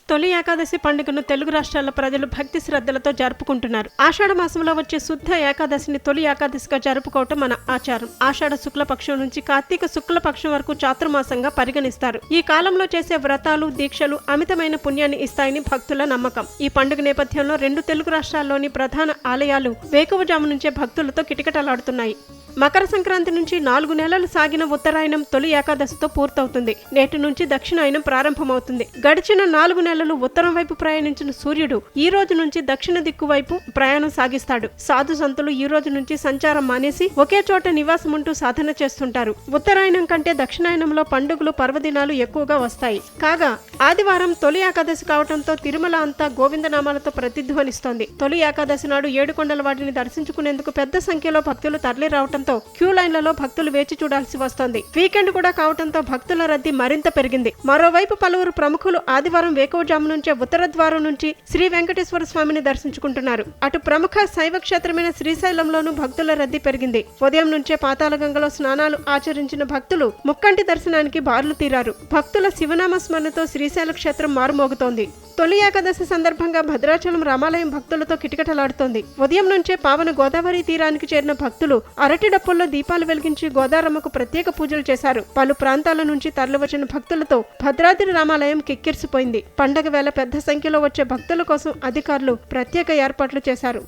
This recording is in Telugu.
తొలి ఏకాదశి పండుగను తెలుగు రాష్ట్రాల ప్రజలు భక్తి శ్రద్ధలతో జరుపుకుంటున్నారు. ఆషాఢ మాసంలో వచ్చే శుద్ధ ఏకాదశిని తొలి ఏకాదశిగా జరుపుకోవటం మన ఆచారం. ఆషాఢ శుక్లపక్షం నుంచి కార్తీక శుక్లపక్షం వరకు చాతుర్మాసంగా పరిగణిస్తారు. ఈ కాలంలో చేసే వ్రతాలు, దీక్షలు అమితమైన పుణ్యాన్ని ఇస్తాయని భక్తుల నమ్మకం. ఈ పండుగ నేపథ్యంలో 2 తెలుగు రాష్ట్రాల్లోని ప్రధాన ఆలయాలు వేకువజాము నుంచే భక్తులతో కిటకిటలాడుతున్నాయి. మకర సంక్రాంతి నుంచి 4 నెలలు సాగిన ఉత్తరాయణం తొలి ఏకాదశితో పూర్తవుతుంది. నేటి నుంచి దక్షిణాయనం ప్రారంభమవుతుంది. గడిచిన 4 నెలలు ఉత్తరం వైపు ప్రయాణించిన సూర్యుడు ఈ రోజు నుంచి దక్షిణ దిక్కు వైపు ప్రయాణం సాగిస్తాడు. సాధు సంతులు ఈ రోజు నుంచి సంచారం మానేసి ఒకే చోట నివాసం ఉంటూ సాధన చేస్తుంటారు. ఉత్తరాయణం కంటే దక్షిణాయనంలో పండుగలు, పర్వదినాలు ఎక్కువగా వస్తాయి. కాగా ఆదివారం తొలి ఏకాదశి కావడంతో తిరుమల అంతా గోవిందనామాలతో ప్రతిధ్వనిస్తోంది. తొలి ఏకాదశి నాడు 7 కొండల వాటిని దర్శించుకునేందుకు పెద్ద సంఖ్యలో భక్తులు తరలి రావటం క్యూ లైన్లలో భక్తులు వేచి చూడాల్సి వస్తోంది. వీకెండ్ కూడా కావడంతో భక్తుల రద్దీ మరింత పెరిగింది. మరోవైపు పలువురు ప్రముఖులు ఆదివారం వేకువజాము నుంచే ఉత్తర ద్వారం నుంచి శ్రీ వెంకటేశ్వర స్వామిని దర్శించుకుంటున్నారు. అటు ప్రముఖ శైవ క్షేత్రమైన శ్రీశైలంలోనూ భక్తుల రద్దీ పెరిగింది. ఉదయం నుంచే పాతాళగంగలో స్నానాలు ఆచరించిన భక్తులు ముక్కంటి దర్శనానికి బారులు తీరారు. భక్తుల శివనామ స్మరణతో శ్రీశైల క్షేత్రం మారుమోగుతోంది. తొలి ఏకాదశి సందర్భంగా భద్రాచలం రామాలయం భక్తులతో కిటకిటలాడుతోంది. ఉదయం నుంచే పావన గోదావరి తీరానికి చేరిన భక్తులు అరటి డప్పుల్లో దీపాలు వెలిగించి గోదారమ్మకు ప్రత్యేక పూజలు చేశారు. పలు ప్రాంతాల నుంచి తరలివచ్చిన భక్తులతో భద్రాద్రి రామాలయం కిక్కిరిసిపోయింది. పండగ వేళ పెద్ద సంఖ్యలో వచ్చే భక్తుల కోసం అధికారులు ప్రత్యేక ఏర్పాట్లు చేశారు.